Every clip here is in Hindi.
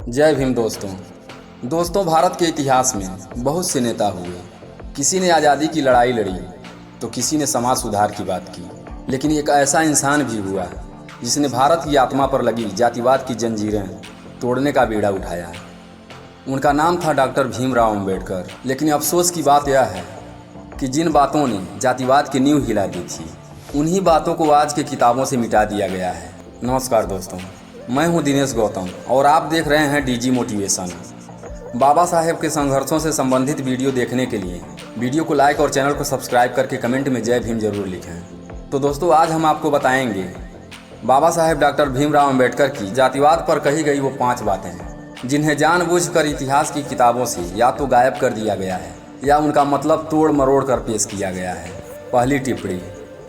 जय भीम दोस्तों भारत के इतिहास में बहुत से नेता हुए। किसी ने आज़ादी की लड़ाई लड़ी तो किसी ने समाज सुधार की बात की, लेकिन एक ऐसा इंसान भी हुआ जिसने भारत की आत्मा पर लगी जातिवाद की जंजीरें तोड़ने का बीड़ा उठाया। उनका नाम था डॉक्टर भीमराव अम्बेडकर। लेकिन अफसोस की बात यह है कि जिन बातों ने जातिवाद की नींव हिला दी थी, उन्हीं बातों को आज के किताबों से मिटा दिया गया है। नमस्कार दोस्तों, मैं हूं दिनेश गौतम और आप देख रहे हैं डीजी मोटिवेशन। बाबा साहेब के संघर्षों से संबंधित वीडियो देखने के लिए वीडियो को लाइक और चैनल को सब्सक्राइब करके कमेंट में जय भीम जरूर लिखें। तो दोस्तों, आज हम आपको बताएंगे बाबा साहेब डॉक्टर भीमराव अम्बेडकर की जातिवाद पर कही गई वो 5 बातें जिन्हें जानबूझकर इतिहास की किताबों से या तो गायब कर दिया गया है या उनका मतलब तोड़ मरोड़ कर पेश किया गया है। पहली टिप्पणी,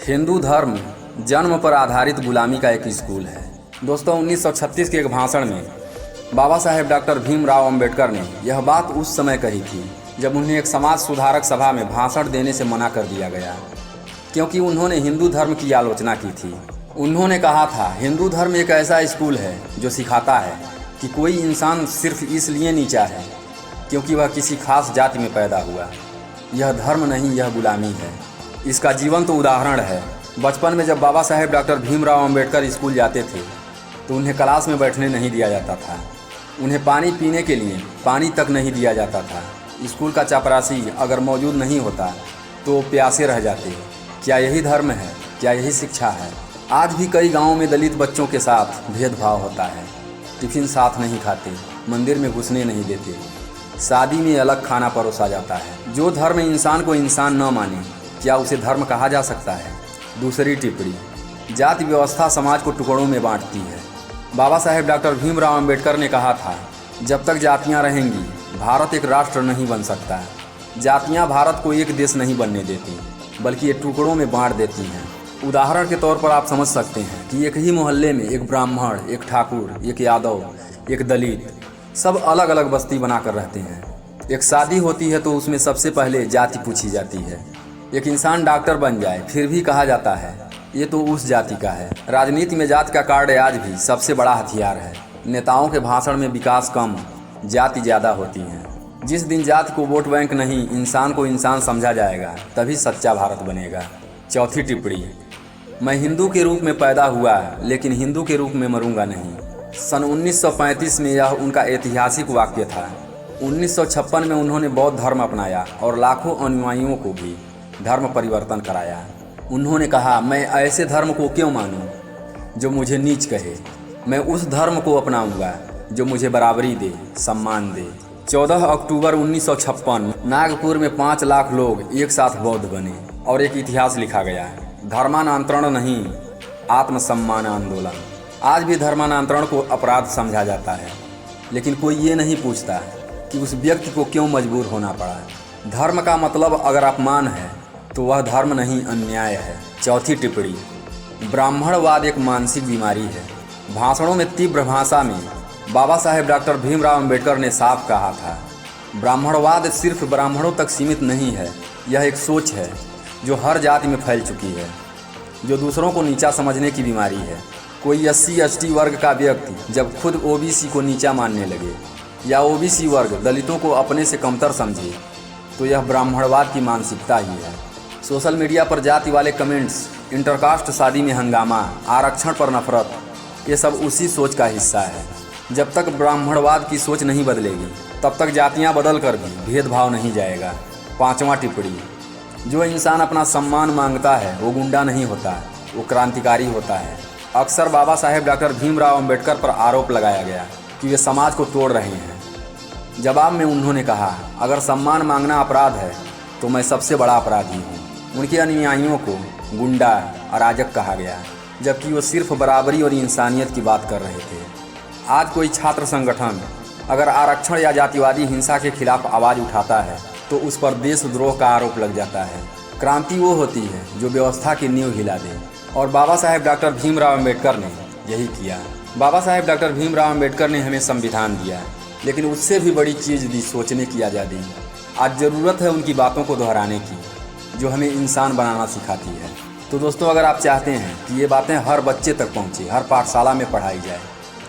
हिंदू धर्म जन्म पर आधारित गुलामी का एक स्कूल है। दोस्तों, 1936 के एक भाषण में बाबा साहेब डॉक्टर भीमराव अम्बेडकर ने यह बात उस समय कही थी जब उन्हें एक समाज सुधारक सभा में भाषण देने से मना कर दिया गया, क्योंकि उन्होंने हिंदू धर्म की आलोचना की थी। उन्होंने कहा था, हिंदू धर्म एक ऐसा स्कूल है जो सिखाता है कि कोई इंसान सिर्फ इसलिए नीचा है क्योंकि वह किसी खास जाति में पैदा हुआ। यह धर्म नहीं, यह गुलामी है। इसका जीवंत उदाहरण है। बचपन में जब बाबा साहेब डॉक्टर भीमराव अम्बेडकर स्कूल जाते थे तो उन्हें क्लास में बैठने नहीं दिया जाता था। उन्हें पानी पीने के लिए पानी तक नहीं दिया जाता था। स्कूल का चपरासी अगर मौजूद नहीं होता तो प्यासे रह जाते। क्या यही धर्म है? क्या यही शिक्षा है? आज भी कई गाँवों में दलित बच्चों के साथ भेदभाव होता है। टिफिन साथ नहीं खाते, मंदिर में घुसने नहीं देते, शादी में अलग खाना परोसा जाता है। जो धर्म इंसान को इंसान न माने, क्या उसे धर्म कहा जा सकता है? दूसरी टिप्पणी, जाति व्यवस्था समाज को टुकड़ों में बांटती है। बाबा साहेब डॉक्टर भीमराव अम्बेडकर ने कहा था, जब तक जातियां रहेंगी भारत एक राष्ट्र नहीं बन सकता। जातियां भारत को एक देश नहीं बनने देती, बल्कि ये टुकड़ों में बांट देती हैं। उदाहरण के तौर पर आप समझ सकते हैं कि एक ही मोहल्ले में एक ब्राह्मण, एक ठाकुर, एक यादव, एक दलित, सब अलग अलग बस्ती बनाकर रहते हैं। एक शादी होती है तो उसमें सबसे पहले जाति पूछी जाती है। एक इंसान डॉक्टर बन जाए फिर भी कहा जाता है ये तो उस जाति का है। राजनीति में जाति का कार्ड आज भी सबसे बड़ा हथियार है। नेताओं के भाषण में विकास कम, जाति ज़्यादा होती है। जिस दिन जाति को वोट बैंक नहीं, इंसान को इंसान समझा जाएगा, तभी सच्चा भारत बनेगा। चौथी टिप्पणी, मैं हिंदू के रूप में पैदा हुआ लेकिन हिंदू के रूप में मरूंगा नहीं। सन 1935 में यह उनका ऐतिहासिक वाक्य था। 1956 में उन्होंने बौद्ध धर्म अपनाया और लाखों अनुयायियों को भी धर्म परिवर्तन कराया। उन्होंने कहा, मैं ऐसे धर्म को क्यों मानूं जो मुझे नीच कहे। मैं उस धर्म को अपनाऊंगा जो मुझे बराबरी दे, सम्मान दे। 14 अक्टूबर 1956 नागपुर में 5 लाख लोग एक साथ बौद्ध बने और एक इतिहास लिखा गया। धर्मांतरण नहीं, आत्मसम्मान आंदोलन। आज भी धर्मांतरण को अपराध समझा जाता है, लेकिन कोई ये नहीं पूछता कि उस व्यक्ति को क्यों मजबूर होना पड़ा। धर्म का मतलब अगर अपमान है तो वह धर्म नहीं, अन्याय है। चौथी टिप्पणी, ब्राह्मणवाद एक मानसिक बीमारी है। भाषणों में तीव्र भाषा में बाबा साहेब डॉक्टर भीमराव अम्बेडकर ने साफ कहा था, ब्राह्मणवाद सिर्फ ब्राह्मणों तक सीमित नहीं है। यह एक सोच है जो हर जाति में फैल चुकी है, जो दूसरों को नीचा समझने की बीमारी है। कोई SC ST वर्ग का व्यक्ति जब खुद OBC को नीचा मानने लगे या OBC वर्ग दलितों को अपने से कमतर समझे, तो यह ब्राह्मणवाद की मानसिकता ही है। सोशल मीडिया पर जाति वाले कमेंट्स, इंटरकास्ट शादी में हंगामा, आरक्षण पर नफरत, ये सब उसी सोच का हिस्सा है। जब तक ब्राह्मणवाद की सोच नहीं बदलेगी तब तक जातियां बदल कर भी भेदभाव नहीं जाएगा। पांचवा टिप्पणी, जो इंसान अपना सम्मान मांगता है वो गुंडा नहीं होता, वो क्रांतिकारी होता है। अक्सर बाबा साहेब डॉक्टर भीमराव अम्बेडकर पर आरोप लगाया गया कि वे समाज को तोड़ रहे हैं। जवाब में उन्होंने कहा, अगर सम्मान मांगना अपराध है तो मैं सबसे बड़ा अपराधी हूँ। उनके अनुयायियों को गुंडा, अराजक कहा गया, जबकि वो सिर्फ बराबरी और इंसानियत की बात कर रहे थे। आज कोई छात्र संगठन अगर आरक्षण या जातिवादी हिंसा के खिलाफ आवाज़ उठाता है तो उस पर देशद्रोह का आरोप लग जाता है। क्रांति वो होती है जो व्यवस्था की नींव हिला दे, और बाबा साहेब डॉक्टर भीमराव अम्बेडकर ने यही किया। बाबा साहेब डॉक्टर भीमराव अम्बेडकर ने हमें संविधान दिया, लेकिन उससे भी बड़ी चीज़ दी, सोचने की आज़ादी। आज ज़रूरत है उनकी बातों को दोहराने की जो हमें इंसान बनाना सिखाती है। तो दोस्तों, अगर आप चाहते हैं कि ये बातें हर बच्चे तक पहुँचे, हर पाठशाला में पढ़ाई जाए,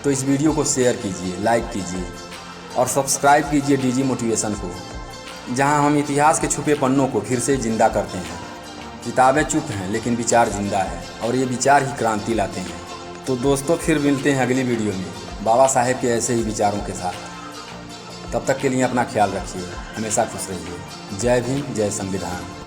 तो इस वीडियो को शेयर कीजिए, लाइक कीजिए और सब्सक्राइब कीजिए डीजी मोटिवेशन को, जहां हम इतिहास के छुपे पन्नों को फिर से जिंदा करते हैं। किताबें चुप हैं लेकिन विचार जिंदा है और ये विचार ही क्रांति लाते हैं। तो दोस्तों फिर मिलते हैं अगली वीडियो में बाबा साहेब के ऐसे ही विचारों के साथ। तब तक के लिए अपना ख्याल रखिए, हमेशा खुश रहिए। जय भीम, जय संविधान।